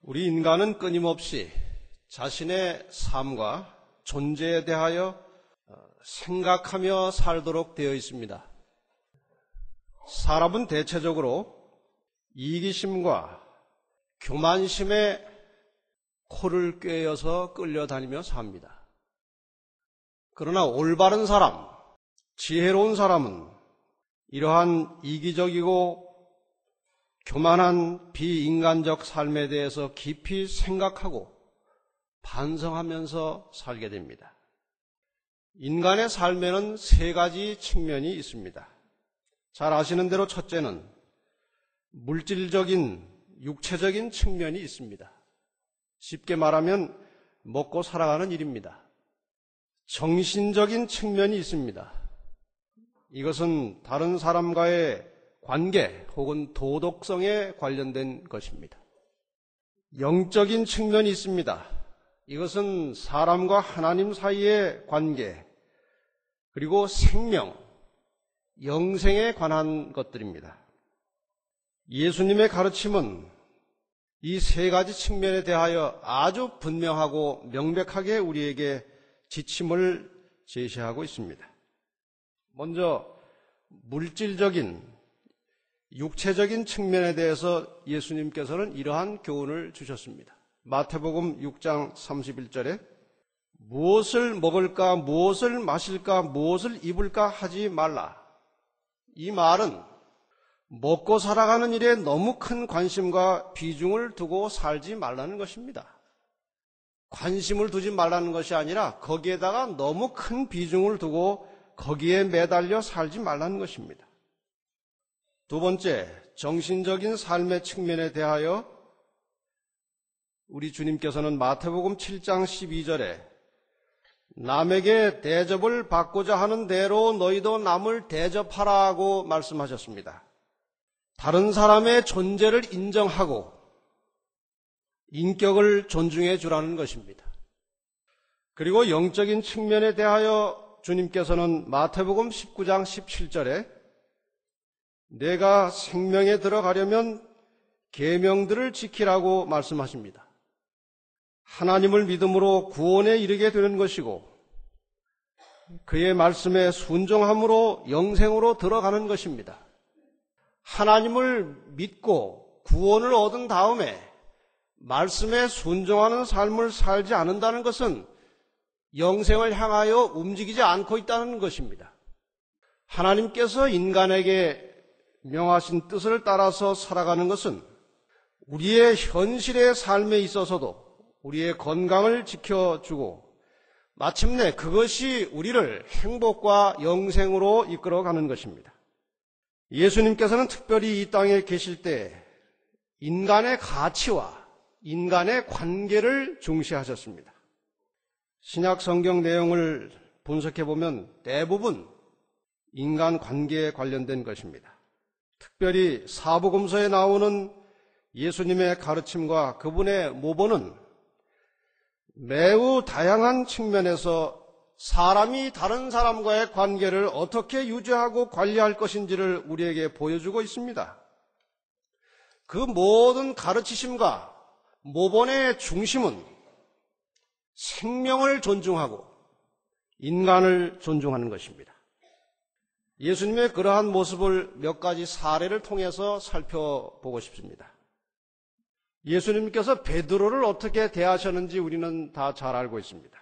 우리 인간은 끊임없이 자신의 삶과 존재에 대하여 생각하며 살도록 되어 있습니다. 사람은 대체적으로 이기심과 교만심에 코를 꿰어서 끌려다니며 삽니다. 그러나 올바른 사람, 지혜로운 사람은 이러한 이기적이고 교만한 비인간적 삶에 대해서 깊이 생각하고 반성하면서 살게 됩니다. 인간의 삶에는 세 가지 측면이 있습니다. 잘 아시는 대로 첫째는 물질적인, 육체적인 측면이 있습니다. 쉽게 말하면 먹고 살아가는 일입니다. 정신적인 측면이 있습니다. 이것은 다른 사람과의 관계 혹은 도덕성에 관련된 것입니다. 영적인 측면이 있습니다. 이것은 사람과 하나님 사이의 관계, 그리고 생명, 영생에 관한 것들입니다. 예수님의 가르침은 이 세 가지 측면에 대하여 아주 분명하고 명백하게 우리에게 지침을 제시하고 있습니다. 먼저 물질적인, 육체적인 측면에 대해서 예수님께서는 이러한 교훈을 주셨습니다. 마태복음 6장 31절에 무엇을 먹을까, 무엇을 마실까, 무엇을 입을까 하지 말라. 이 말은 먹고 살아가는 일에 너무 큰 관심과 비중을 두고 살지 말라는 것입니다. 관심을 두지 말라는 것이 아니라 거기에다가 너무 큰 비중을 두고 거기에 매달려 살지 말라는 것입니다. 두 번째, 정신적인 삶의 측면에 대하여 우리 주님께서는 마태복음 7장 12절에 남에게 대접을 받고자 하는 대로 너희도 남을 대접하라고 말씀하셨습니다. 다른 사람의 존재를 인정하고 인격을 존중해 주라는 것입니다. 그리고 영적인 측면에 대하여 주님께서는 마태복음 19장 17절에 내가 생명에 들어가려면 계명들을 지키라고 말씀하십니다. 하나님을 믿음으로 구원에 이르게 되는 것이고 그의 말씀에 순종함으로 영생으로 들어가는 것입니다. 하나님을 믿고 구원을 얻은 다음에 말씀에 순종하는 삶을 살지 않는다는 것은 영생을 향하여 움직이지 않고 있다는 것입니다. 하나님께서 인간에게 명하신 뜻을 따라서 살아가는 것은 우리의 현실의 삶에 있어서도 우리의 건강을 지켜주고 마침내 그것이 우리를 행복과 영생으로 이끌어가는 것입니다. 예수님께서는 특별히 이 땅에 계실 때 인간의 가치와 인간의 관계를 중시하셨습니다. 신약 성경 내용을 분석해 보면 대부분 인간 관계에 관련된 것입니다. 특별히 사복음서에 나오는 예수님의 가르침과 그분의 모본은 매우 다양한 측면에서 사람이 다른 사람과의 관계를 어떻게 유지하고 관리할 것인지를 우리에게 보여주고 있습니다. 그 모든 가르치심과 모본의 중심은 생명을 존중하고 인간을 존중하는 것입니다. 예수님의 그러한 모습을 몇 가지 사례를 통해서 살펴보고 싶습니다. 예수님께서 베드로를 어떻게 대하셨는지 우리는 다 잘 알고 있습니다.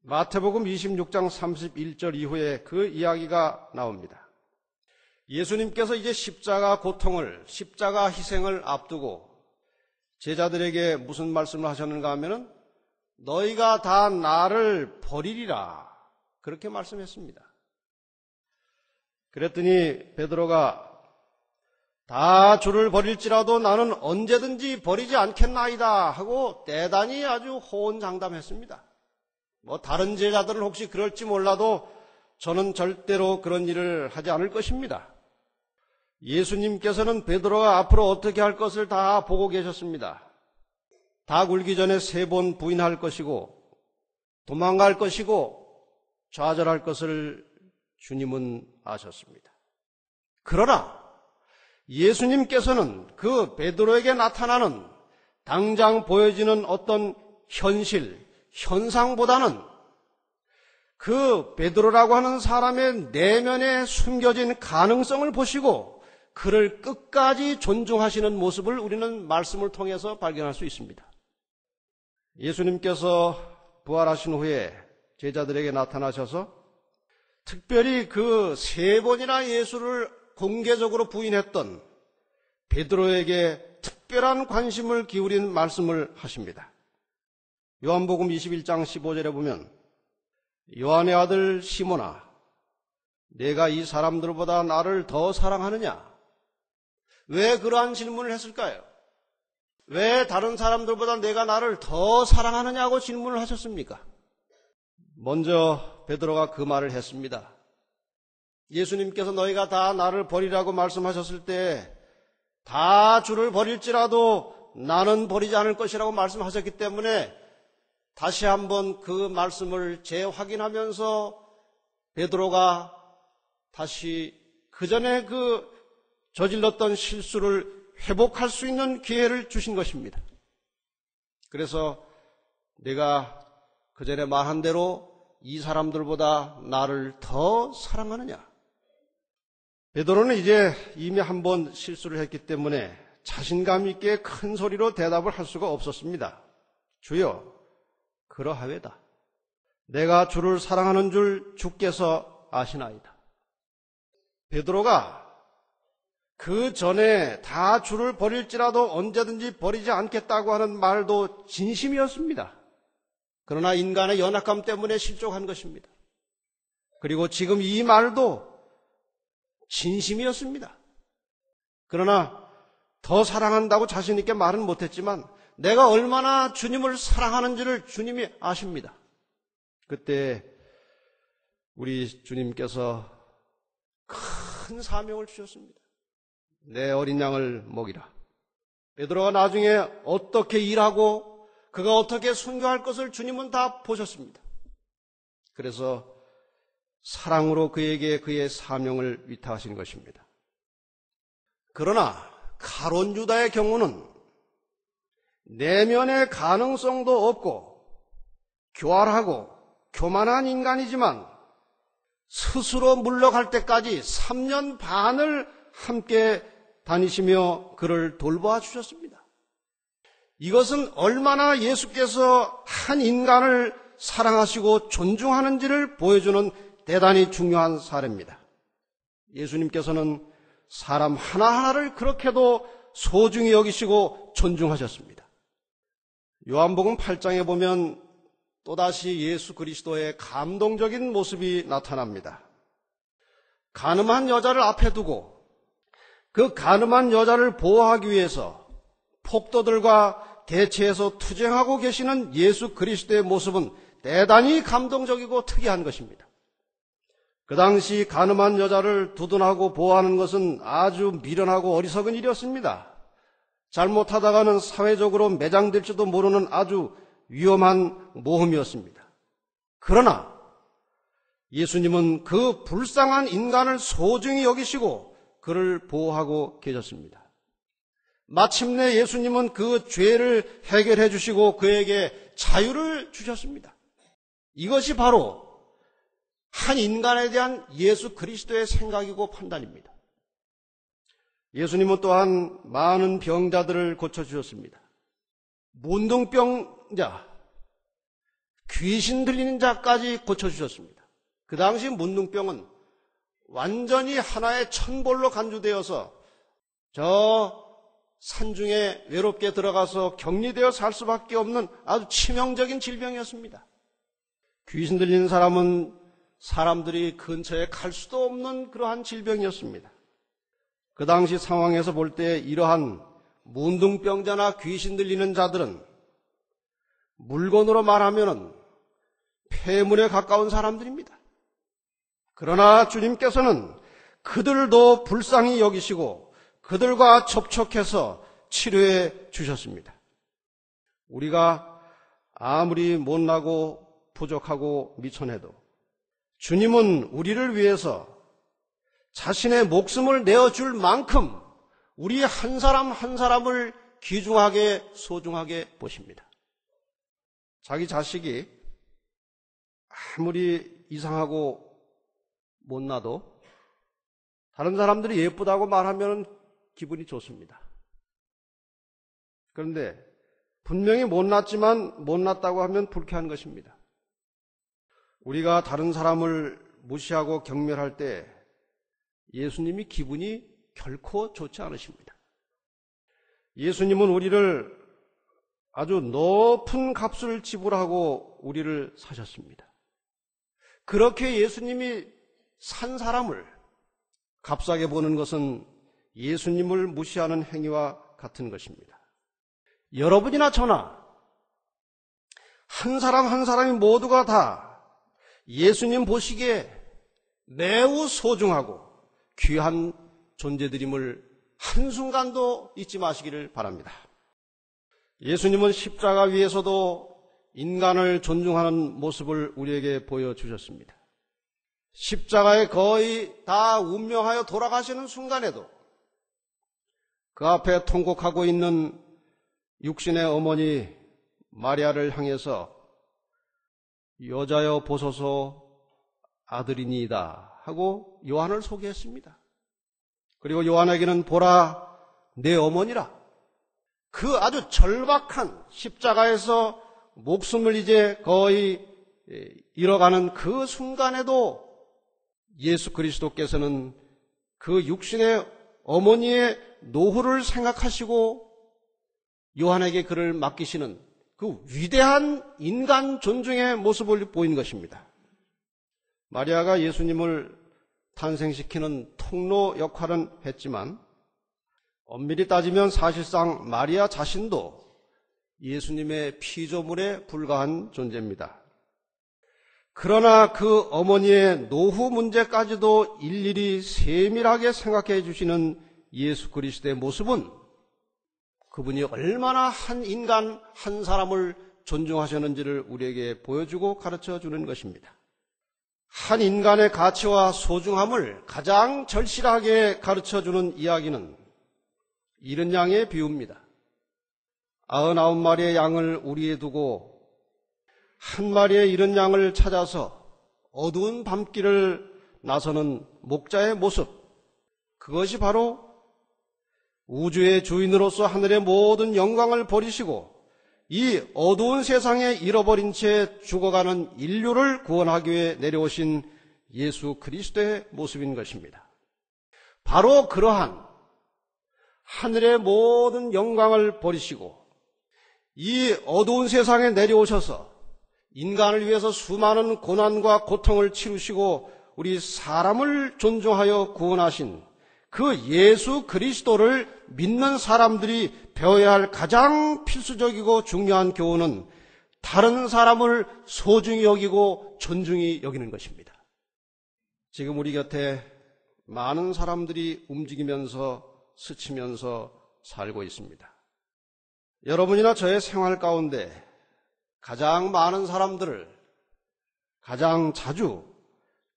마태복음 26장 31절 이후에 그 이야기가 나옵니다. 예수님께서 이제 십자가 고통을, 십자가 희생을 앞두고 제자들에게 무슨 말씀을 하셨는가 하면은 너희가 다 나를 버리리라 그렇게 말씀했습니다. 그랬더니 베드로가 다 주를 버릴지라도 나는 언제든지 버리지 않겠나이다 하고 대단히 아주 호언장담했습니다. 다른 제자들은 혹시 그럴지 몰라도 저는 절대로 그런 일을 하지 않을 것입니다. 예수님께서는 베드로가 앞으로 어떻게 할 것을 다 보고 계셨습니다. 닭 울기 전에 3번 부인할 것이고 도망갈 것이고 좌절할 것을 주님은 아셨습니다. 그러나 예수님께서는 그 베드로에게 나타나는 당장 보여지는 어떤 현실, 현상보다는 그 베드로라고 하는 사람의 내면에 숨겨진 가능성을 보시고 그를 끝까지 존중하시는 모습을 우리는 말씀을 통해서 발견할 수 있습니다. 예수님께서 부활하신 후에 제자들에게 나타나셔서 특별히 그 3번이나 예수를 공개적으로 부인했던 베드로에게 특별한 관심을 기울인 말씀을 하십니다. 요한복음 21장 15절에 보면 요한의 아들 시몬아, 내가 이 사람들보다 나를 더 사랑하느냐? 왜 그러한 질문을 했을까요? 왜 다른 사람들보다 내가 나를 더 사랑하느냐고 질문을 하셨습니까? 먼저 베드로가 그 말을 했습니다. 예수님께서 너희가 다 나를 버리라고 말씀하셨을 때 다 주를 버릴지라도 나는 버리지 않을 것이라고 말씀하셨기 때문에 다시 한번 그 말씀을 재확인하면서 베드로가 다시 그 전에 그 저질렀던 실수를 회복할 수 있는 기회를 주신 것입니다. 그래서 내가 그 전에 말한 대로 이 사람들보다 나를 더 사랑하느냐? 베드로는 이제 이미 한번 실수를 했기 때문에 자신감 있게 큰 소리로 대답을 할 수가 없었습니다. 주여, 그러하외다. 내가 주를 사랑하는 줄 주께서 아시나이다. 베드로가 그 전에 다 주를 버릴지라도 언제든지 버리지 않겠다고 하는 말도 진심이었습니다. 그러나 인간의 연약함 때문에 실족한 것입니다. 그리고 지금 이 말도 진심이었습니다. 그러나 더 사랑한다고 자신 있게 말은 못했지만 내가 얼마나 주님을 사랑하는지를 주님이 아십니다. 그때 우리 주님께서 큰 사명을 주셨습니다. 내 어린 양을 먹이라. 베드로가 나중에 어떻게 일하고 그가 어떻게 순교할 것을 주님은 다 보셨습니다. 그래서 사랑으로 그에게 그의 사명을 위탁하신 것입니다. 그러나 가룟 유다의 경우는 내면의 가능성도 없고 교활하고 교만한 인간이지만 스스로 물러갈 때까지 3년 반을 함께 다니시며 그를 돌보아 주셨습니다. 이것은 얼마나 예수께서 한 인간을 사랑하시고 존중하는지를 보여주는 대단히 중요한 사례입니다. 예수님께서는 사람 하나하나를 그렇게도 소중히 여기시고 존중하셨습니다. 요한복음 8장에 보면 또다시 예수 그리스도의 감동적인 모습이 나타납니다. 간음한 여자를 앞에 두고 그 간음한 여자를 보호하기 위해서 폭도들과 대치해서 투쟁하고 계시는 예수 그리스도의 모습은 대단히 감동적이고 특이한 것입니다. 그 당시 간음한 여자를 두둔하고 보호하는 것은 아주 미련하고 어리석은 일이었습니다. 잘못하다가는 사회적으로 매장될지도 모르는 아주 위험한 모험이었습니다. 그러나 예수님은 그 불쌍한 인간을 소중히 여기시고 그를 보호하고 계셨습니다. 마침내 예수님은 그 죄를 해결해 주시고 그에게 자유를 주셨습니다. 이것이 바로 한 인간에 대한 예수 그리스도의 생각이고 판단입니다. 예수님은 또한 많은 병자들을 고쳐주셨습니다. 문둥병자, 귀신 들리는 자까지 고쳐주셨습니다. 그 당시 문둥병은 완전히 하나의 천벌로 간주되어서 저 산중에 외롭게 들어가서 격리되어 살 수밖에 없는 아주 치명적인 질병이었습니다. 귀신 들리는 사람은 사람들이 근처에 갈 수도 없는 그러한 질병이었습니다. 그 당시 상황에서 볼 때 이러한 문둥병자나 귀신 들리는 자들은 물건으로 말하면 폐물에 가까운 사람들입니다. 그러나 주님께서는 그들도 불쌍히 여기시고 그들과 접촉해서 치료해 주셨습니다. 우리가 아무리 못나고 부족하고 미천해도 주님은 우리를 위해서 자신의 목숨을 내어줄 만큼 우리 한 사람 한 사람을 귀중하게 소중하게 보십니다. 자기 자식이 아무리 이상하고 못나도 다른 사람들이 예쁘다고 말하면 기분이 좋습니다. 그런데 분명히 못났지만 못났다고 하면 불쾌한 것입니다. 우리가 다른 사람을 무시하고 경멸할 때 예수님이 기분이 결코 좋지 않으십니다. 예수님은 우리를 아주 높은 값을 지불하고 우리를 사셨습니다. 그렇게 예수님이 산 사람을 값싸게 보는 것은 예수님을 무시하는 행위와 같은 것입니다. 여러분이나 저나 한 사람 한 사람이 모두가 다 예수님 보시기에 매우 소중하고 귀한 존재들임을 한순간도 잊지 마시기를 바랍니다. 예수님은 십자가 위에서도 인간을 존중하는 모습을 우리에게 보여주셨습니다. 십자가에 거의 다 운명하여 돌아가시는 순간에도 그 앞에 통곡하고 있는 육신의 어머니 마리아를 향해서 여자여 보소서 아들이니이다 하고 요한을 소개했습니다. 그리고 요한에게는 보라 내 어머니라. 그 아주 절박한 십자가에서 목숨을 이제 거의 잃어가는 그 순간에도 예수 그리스도께서는 그 육신의 어머니의 노후를 생각하시고 요한에게 그를 맡기시는 그 위대한 인간 존중의 모습을 보인 것입니다. 마리아가 예수님을 탄생시키는 통로 역할은 했지만 엄밀히 따지면 사실상 마리아 자신도 예수님의 피조물에 불과한 존재입니다. 그러나 그 어머니의 노후 문제까지도 일일이 세밀하게 생각해 주시는 예수 그리스도의 모습은 그분이 얼마나 한 인간 한 사람을 존중하셨는지를 우리에게 보여주고 가르쳐 주는 것입니다. 한 인간의 가치와 소중함을 가장 절실하게 가르쳐 주는 이야기는 이른 양의 비유입니다. 99마리의 양을 우리에 두고 한 마리의 잃은 양을 찾아서 어두운 밤길을 나서는 목자의 모습, 그것이 바로 우주의 주인으로서 하늘의 모든 영광을 버리시고 이 어두운 세상에 잃어버린 채 죽어가는 인류를 구원하기 위해 내려오신 예수 그리스도의 모습인 것입니다. 바로 그러한 하늘의 모든 영광을 버리시고 이 어두운 세상에 내려오셔서 인간을 위해서 수많은 고난과 고통을 치르시고 우리 사람을 존중하여 구원하신 그 예수 그리스도를 믿는 사람들이 배워야 할 가장 필수적이고 중요한 교훈은 다른 사람을 소중히 여기고 존중히 여기는 것입니다. 지금 우리 곁에 많은 사람들이 움직이면서 스치면서 살고 있습니다. 여러분이나 저의 생활 가운데 가장 많은 사람들을 가장 자주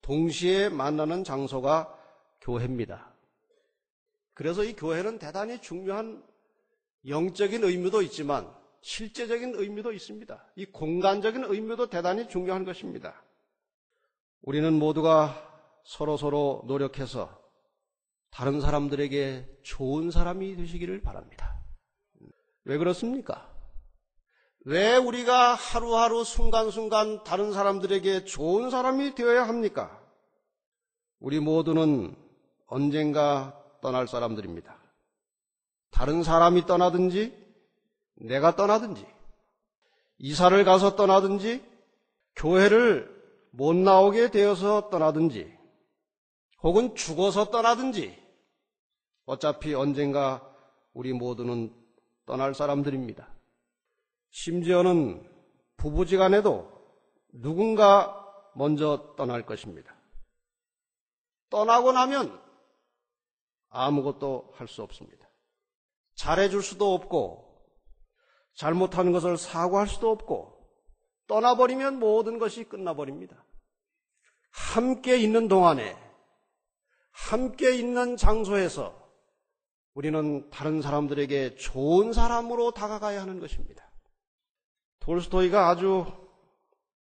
동시에 만나는 장소가 교회입니다. 그래서 이 교회는 대단히 중요한 영적인 의미도 있지만 실제적인 의미도 있습니다. 이 공간적인 의미도 대단히 중요한 것입니다. 우리는 모두가 서로 노력해서 다른 사람들에게 좋은 사람이 되시기를 바랍니다. 왜 그렇습니까? 왜 우리가 하루하루 순간순간 다른 사람들에게 좋은 사람이 되어야 합니까? 우리 모두는 언젠가 떠날 사람들입니다. 다른 사람이 떠나든지 내가 떠나든지 이사를 가서 떠나든지 교회를 못 나오게 되어서 떠나든지 혹은 죽어서 떠나든지 어차피 언젠가 우리 모두는 떠날 사람들입니다. 심지어는 부부지간에도 누군가 먼저 떠날 것입니다. 떠나고 나면 아무것도 할 수 없습니다. 잘해줄 수도 없고 잘못한 것을 사과할 수도 없고 떠나버리면 모든 것이 끝나버립니다. 함께 있는 동안에 함께 있는 장소에서 우리는 다른 사람들에게 좋은 사람으로 다가가야 하는 것입니다. 톨스토이가 아주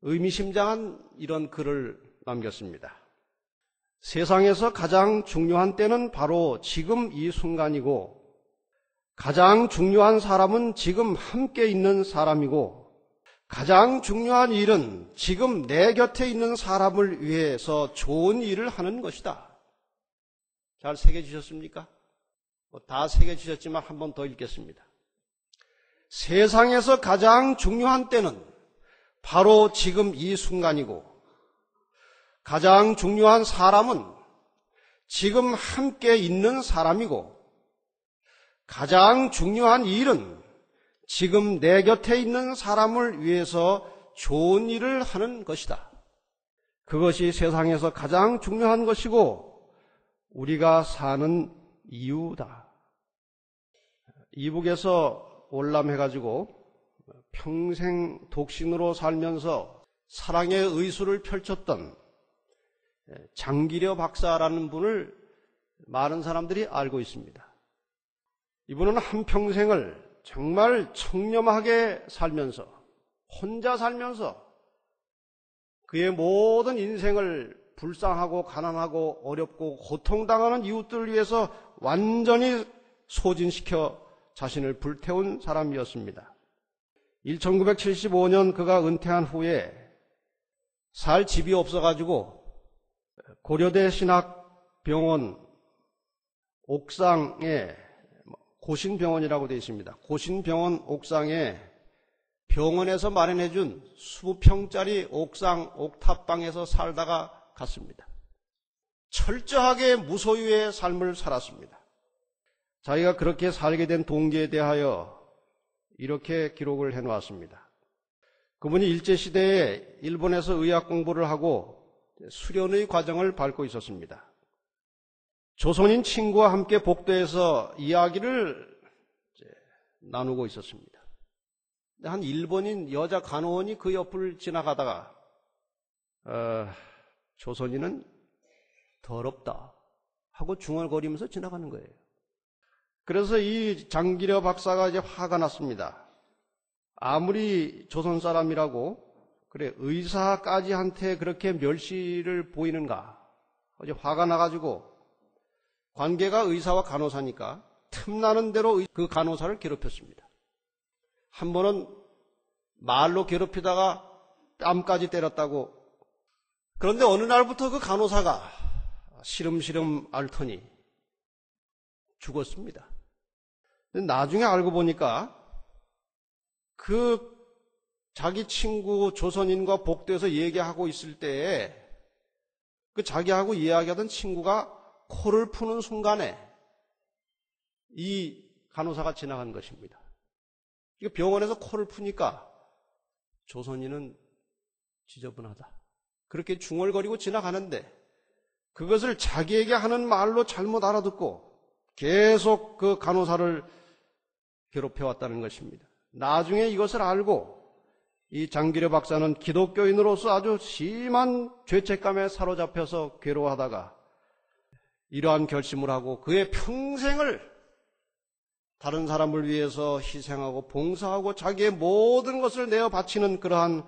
의미심장한 이런 글을 남겼습니다. 세상에서 가장 중요한 때는 바로 지금 이 순간이고, 가장 중요한 사람은 지금 함께 있는 사람이고, 가장 중요한 일은 지금 내 곁에 있는 사람을 위해서 좋은 일을 하는 것이다. 잘 새겨주셨습니까? 다 새겨주셨지만 한 번 더 읽겠습니다. 세상에서 가장 중요한 때는 바로 지금 이 순간이고, 가장 중요한 사람은 지금 함께 있는 사람이고, 가장 중요한 일은 지금 내 곁에 있는 사람을 위해서 좋은 일을 하는 것이다. 그것이 세상에서 가장 중요한 것이고 우리가 사는 이유다. 이북에서 월남해가지고 평생 독신으로 살면서 사랑의 의수를 펼쳤던 장기려 박사라는 분을 많은 사람들이 알고 있습니다. 이분은 한평생을 정말 청렴하게 살면서, 혼자 살면서 그의 모든 인생을 불쌍하고 가난하고 어렵고 고통당하는 이웃들을 위해서 완전히 소진시켜 자신을 불태운 사람이었습니다. 1975년 그가 은퇴한 후에 살 집이 없어가지고 고려대 신학병원 옥상에, 고신병원이라고 되어 있습니다. 고신병원 옥상에 병원에서 마련해준 20평짜리 옥상 옥탑방에서 살다가 갔습니다. 철저하게 무소유의 삶을 살았습니다. 자기가 그렇게 살게 된 동기에 대하여 이렇게 기록을 해놓았습니다. 그분이 일제시대에 일본에서 의학 공부를 하고 수련의 과정을 밟고 있었습니다. 조선인 친구와 함께 복도에서 이야기를 나누고 있었습니다. 한 일본인 여자 간호원이 그 옆을 지나가다가 조선인은 더럽다 하고 중얼거리면서 지나가는 거예요. 그래서 이 장기려 박사가 이제 화가 났습니다. 아무리 조선 사람이라고 그래 의사까지한테 그렇게 멸시를 보이는가? 이제 화가 나가지고 관계가 의사와 간호사니까 틈나는 대로 그 간호사를 괴롭혔습니다. 한 번은 말로 괴롭히다가 뺨까지 때렸다고. 그런데 어느 날부터 그 간호사가 시름시름 앓더니 죽었습니다. 나중에 알고 보니까 그 자기 친구 조선인과 복도에서 얘기하고 있을 때에 그 자기하고 이야기하던 친구가 코를 푸는 순간에 이 간호사가 지나간 것입니다. 병원에서 코를 푸니까 조선인은 지저분하다. 그렇게 중얼거리고 지나가는데 그것을 자기에게 하는 말로 잘못 알아듣고 계속 그 간호사를 괴롭혀왔다는 것입니다. 나중에 이것을 알고 이 장기려 박사는 기독교인으로서 아주 심한 죄책감에 사로잡혀서 괴로워하다가 이러한 결심을 하고 그의 평생을 다른 사람을 위해서 희생하고 봉사하고 자기의 모든 것을 내어 바치는 그러한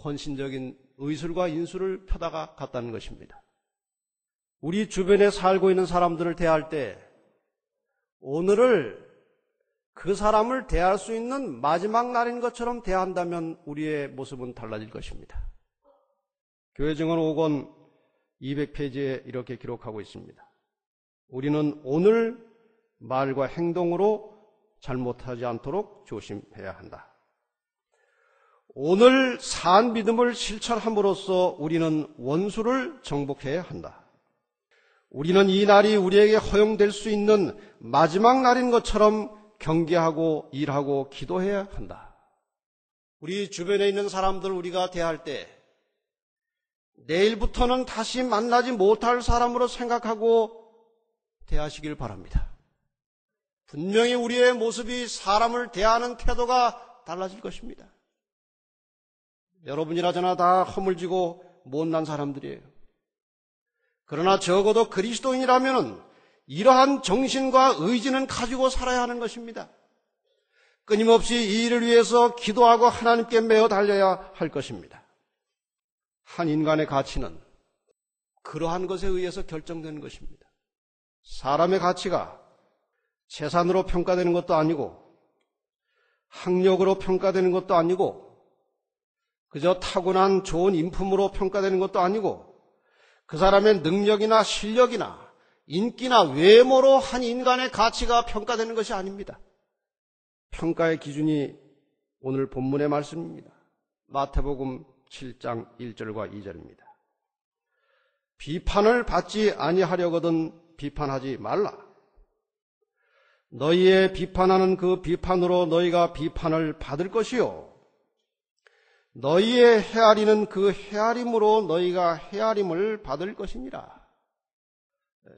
헌신적인 의술과 인술을 펴다가 갔다는 것입니다. 우리 주변에 살고 있는 사람들을 대할 때 오늘을 그 사람을 대할 수 있는 마지막 날인 것처럼 대한다면 우리의 모습은 달라질 것입니다. 교회증언 5권 200페이지에 이렇게 기록하고 있습니다. 우리는 오늘 말과 행동으로 잘못하지 않도록 조심해야 한다. 오늘 산 믿음을 실천함으로써 우리는 원수를 정복해야 한다. 우리는 이 날이 우리에게 허용될 수 있는 마지막 날인 것처럼 경계하고 일하고 기도해야 한다. 우리 주변에 있는 사람들 우리가 대할 때 내일부터는 다시 만나지 못할 사람으로 생각하고 대하시길 바랍니다. 분명히 우리의 모습이 사람을 대하는 태도가 달라질 것입니다. 여러분이나 저나 다 허물지고 못난 사람들이에요. 그러나 적어도 그리스도인이라면 이러한 정신과 의지는 가지고 살아야 하는 것입니다. 끊임없이 이 일을 위해서 기도하고 하나님께 매어 달려야 할 것입니다. 한 인간의 가치는 그러한 것에 의해서 결정되는 것입니다. 사람의 가치가 재산으로 평가되는 것도 아니고 학력으로 평가되는 것도 아니고 그저 타고난 좋은 인품으로 평가되는 것도 아니고 그 사람의 능력이나 실력이나 인기나 외모로 한 인간의 가치가 평가되는 것이 아닙니다. 평가의 기준이 오늘 본문의 말씀입니다. 마태복음 7장 1절과 2절입니다. 비판을 받지 아니하려거든 비판하지 말라. 너희의 비판하는 그 비판으로 너희가 비판을 받을 것이요 너희의 헤아리는 그 헤아림으로 너희가 헤아림을 받을 것이니라.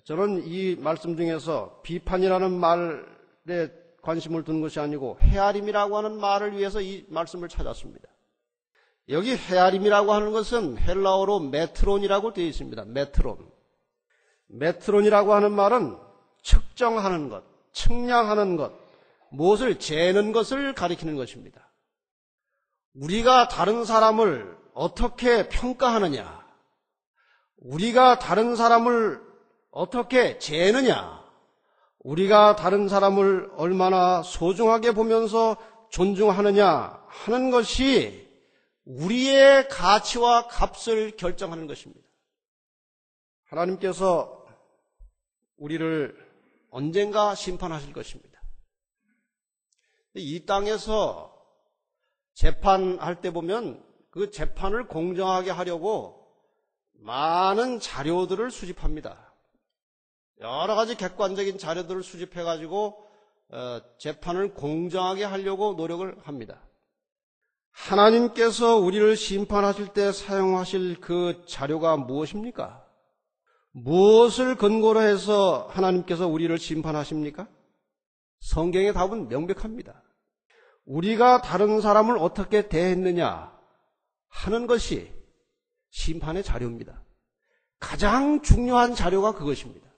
저는 이 말씀 중에서 비판이라는 말에 관심을 둔 것이 아니고 헤아림이라고 하는 말을 위해서 이 말씀을 찾았습니다. 여기 헤아림이라고 하는 것은 헬라어로 메트론이라고 되어 있습니다. 메트론. 메트론이라고 하는 말은 측정하는 것, 측량하는 것, 무엇을 재는 것을 가리키는 것입니다. 우리가 다른 사람을 어떻게 평가하느냐, 우리가 다른 사람을 어떻게 재느냐, 우리가 다른 사람을 얼마나 소중하게 보면서 존중하느냐 하는 것이 우리의 가치와 값을 결정하는 것입니다. 하나님께서 우리를 언젠가 심판하실 것입니다. 이 땅에서 재판할 때 보면 그 재판을 공정하게 하려고 많은 자료들을 수집합니다. 여러 가지 객관적인 자료들을 수집해가지고 재판을 공정하게 하려고 노력을 합니다. 하나님께서 우리를 심판하실 때 사용하실 그 자료가 무엇입니까? 무엇을 근거로 해서 하나님께서 우리를 심판하십니까? 성경의 답은 명백합니다. 우리가 다른 사람을 어떻게 대했느냐 하는 것이 심판의 자료입니다. 가장 중요한 자료가 그것입니다.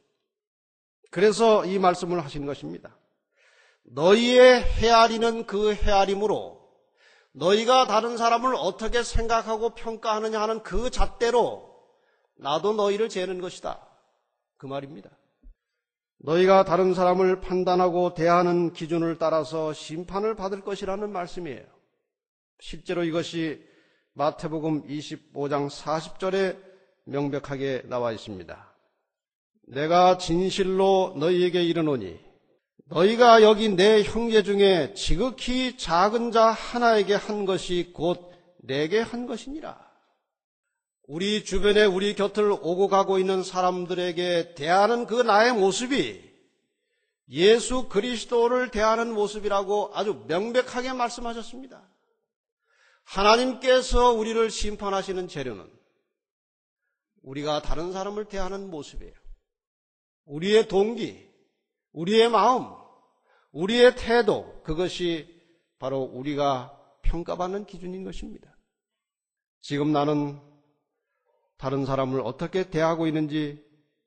그래서 이 말씀을 하신 것입니다. 너희의 헤아리는 그 헤아림으로 너희가 다른 사람을 어떻게 생각하고 평가하느냐 하는 그 잣대로 나도 너희를 재는 것이다. 그 말입니다. 너희가 다른 사람을 판단하고 대하는 기준을 따라서 심판을 받을 것이라는 말씀이에요. 실제로 이것이 마태복음 25장 40절에 명백하게 나와 있습니다. 내가 진실로 너희에게 이르노니 너희가 여기 내 형제 중에 지극히 작은 자 하나에게 한 것이 곧 내게 한 것이니라. 우리 주변에 우리 곁을 오고 가고 있는 사람들에게 대하는 그 나의 모습이 예수 그리스도를 대하는 모습이라고 아주 명백하게 말씀하셨습니다. 하나님께서 우리를 심판하시는 재료는 우리가 다른 사람을 대하는 모습이에요. 우리의 동기, 우리의 마음, 우리의 태도, 그것이 바로 우리가 평가받는 기준인 것입니다. 지금 나는 다른 사람을 어떻게 대하고 있는지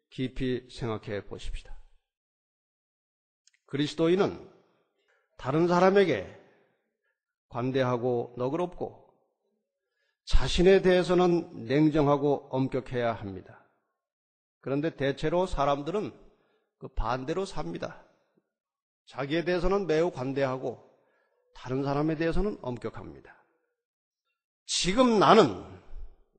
깊이 생각해 보십시다. 그리스도인은 다른 사람에게 관대하고 너그럽고 자신에 대해서는 냉정하고 엄격해야 합니다. 그런데 대체로 사람들은 그 반대로 삽니다. 자기에 대해서는 매우 관대하고 다른 사람에 대해서는 엄격합니다. 지금 나는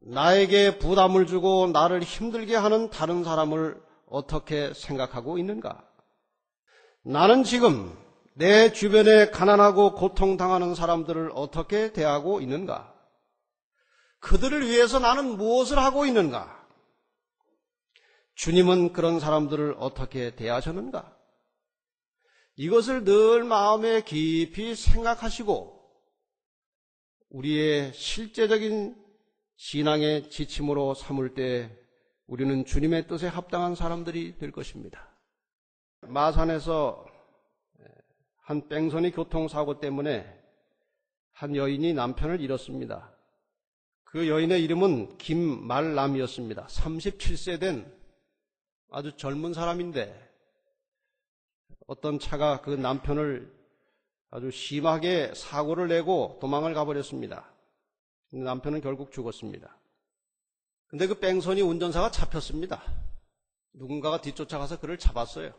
나에게 부담을 주고 나를 힘들게 하는 다른 사람을 어떻게 생각하고 있는가? 나는 지금 내 주변에 가난하고 고통당하는 사람들을 어떻게 대하고 있는가? 그들을 위해서 나는 무엇을 하고 있는가? 주님은 그런 사람들을 어떻게 대하셨는가? 이것을 늘 마음에 깊이 생각하시고 우리의 실제적인 신앙의 지침으로 삼을 때 우리는 주님의 뜻에 합당한 사람들이 될 것입니다. 마산에서 한 뺑소니 교통사고 때문에 한 여인이 남편을 잃었습니다. 그 여인의 이름은 김말남이었습니다. 37세 된 아주 젊은 사람인데 어떤 차가 그 남편을 아주 심하게 사고를 내고 도망을 가버렸습니다. 남편은 결국 죽었습니다. 근데 그 뺑소니 운전사가 잡혔습니다. 누군가가 뒤쫓아가서 그를 잡았어요.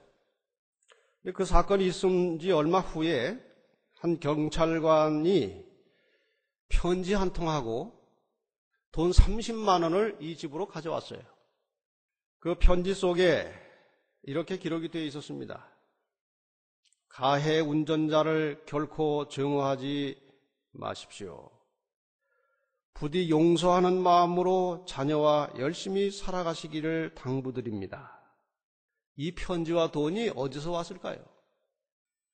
근데 그 사건이 있은 지 얼마 후에 한 경찰관이 편지 한 통하고 돈 30만 원을 이 집으로 가져왔어요. 그 편지 속에 이렇게 기록이 되어 있었습니다. 가해 운전자를 결코 증오하지 마십시오. 부디 용서하는 마음으로 자녀와 열심히 살아가시기를 당부드립니다. 이 편지와 돈이 어디서 왔을까요?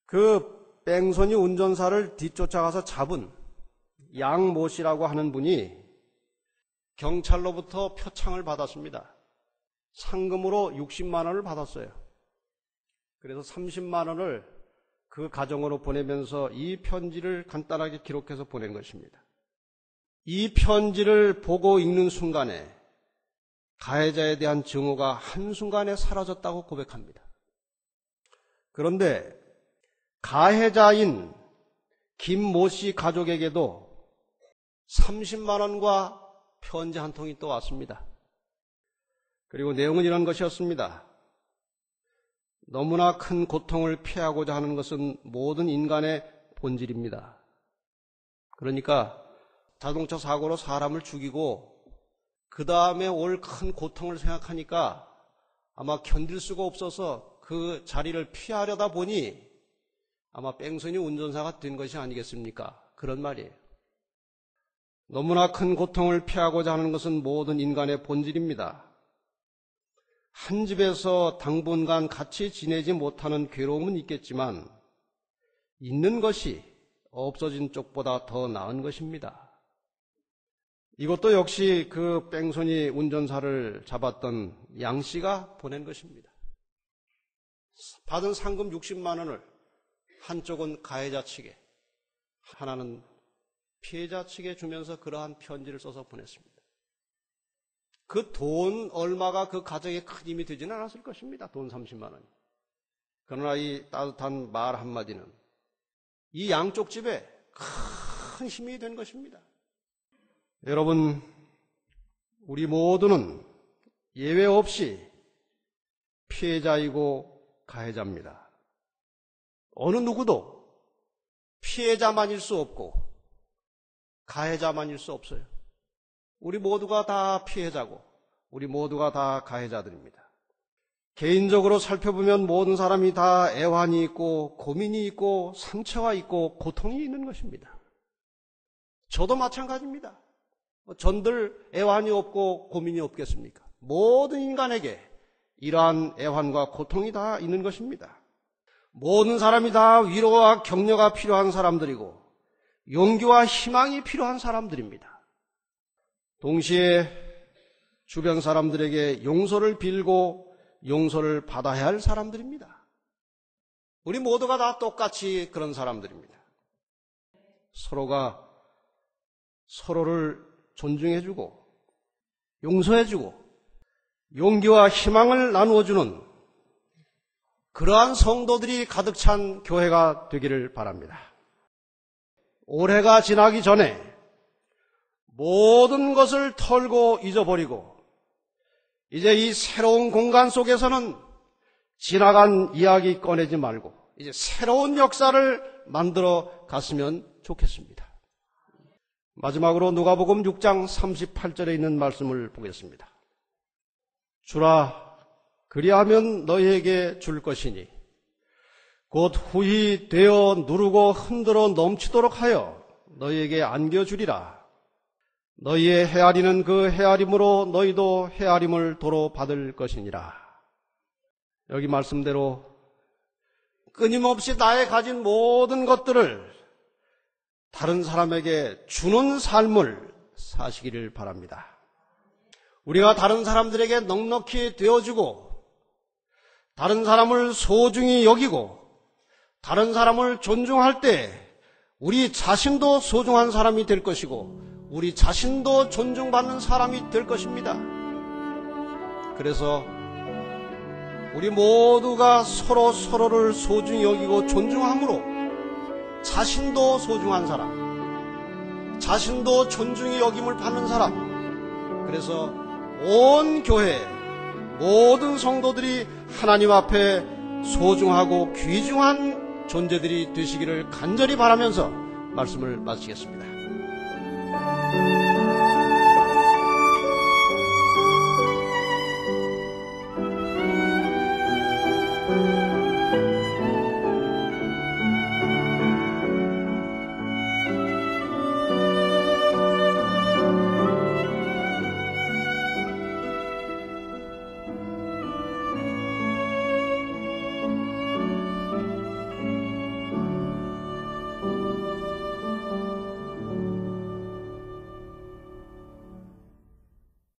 그 뺑소니 운전사를 뒤쫓아가서 잡은 양모 씨라고 하는 분이 경찰로부터 표창을 받았습니다. 상금으로 60만 원을 받았어요. 그래서 30만 원을 그 가정으로 보내면서 이 편지를 간단하게 기록해서 보낸 것입니다. 이 편지를 보고 읽는 순간에 가해자에 대한 증오가 한순간에 사라졌다고 고백합니다. 그런데 가해자인 김모 씨 가족에게도 30만 원과 편지 한 통이 또 왔습니다. 그리고 내용은 이런 것이었습니다. 너무나 큰 고통을 피하고자 하는 것은 모든 인간의 본질입니다. 그러니까 자동차 사고로 사람을 죽이고 그 다음에 올 큰 고통을 생각하니까 아마 견딜 수가 없어서 그 자리를 피하려다 보니 아마 뺑소니 운전사가 된 것이 아니겠습니까? 그런 말이에요. 너무나 큰 고통을 피하고자 하는 것은 모든 인간의 본질입니다. 한 집에서 당분간 같이 지내지 못하는 괴로움은 있겠지만 있는 것이 없어진 쪽보다 더 나은 것입니다. 이것도 역시 그 뺑소니 운전사를 잡았던 양 씨가 보낸 것입니다. 받은 상금 60만 원을 한쪽은 가해자 측에, 하나는 피해자 측에 주면서 그러한 편지를 써서 보냈습니다. 그 돈 얼마가 그 가정에 큰 힘이 되지는 않았을 것입니다. 돈 30만 원이. 그러나 이 따뜻한 말 한마디는 이 양쪽 집에 큰 힘이 된 것입니다. 여러분, 우리 모두는 예외 없이 피해자이고 가해자입니다. 어느 누구도 피해자만일 수 없고 가해자만일 수 없어요. 우리 모두가 다 피해자고 우리 모두가 다 가해자들입니다. 개인적으로 살펴보면 모든 사람이 다 애환이 있고 고민이 있고 상처가 있고 고통이 있는 것입니다. 저도 마찬가지입니다. 전들 애환이 없고 고민이 없겠습니까? 모든 인간에게 이러한 애환과 고통이 다 있는 것입니다. 모든 사람이 다 위로와 격려가 필요한 사람들이고 용기와 희망이 필요한 사람들입니다. 동시에 주변 사람들에게 용서를 빌고 용서를 받아야 할 사람들입니다. 우리 모두가 다 똑같이 그런 사람들입니다. 서로가 서로를 존중해주고 용서해주고 용기와 희망을 나누어주는 그러한 성도들이 가득 찬 교회가 되기를 바랍니다. 올해가 지나기 전에 모든 것을 털고 잊어버리고 이제 이 새로운 공간 속에서는 지나간 이야기 꺼내지 말고 이제 새로운 역사를 만들어 갔으면 좋겠습니다. 마지막으로 누가복음 6장 38절에 있는 말씀을 보겠습니다. 주라, 그리하면 너희에게 줄 것이니 곧 후히 되어 누르고 흔들어 넘치도록 하여 너희에게 안겨주리라. 너희의 헤아리는 그 헤아림으로 너희도 헤아림을 도로 받을 것이니라. 여기 말씀대로 끊임없이 나의 가진 모든 것들을 다른 사람에게 주는 삶을 사시기를 바랍니다. 우리가 다른 사람들에게 넉넉히 되어주고 다른 사람을 소중히 여기고 다른 사람을 존중할 때 우리 자신도 소중한 사람이 될 것이고 우리 자신도 존중받는 사람이 될 것입니다. 그래서 우리 모두가 서로 서로를 소중히 여기고 존중함으로 자신도 소중한 사람, 자신도 존중히 여김을 받는 사람, 그래서 온 교회 모든 성도들이 하나님 앞에 소중하고 귀중한 존재들이 되시기를 간절히 바라면서 말씀을 마치겠습니다.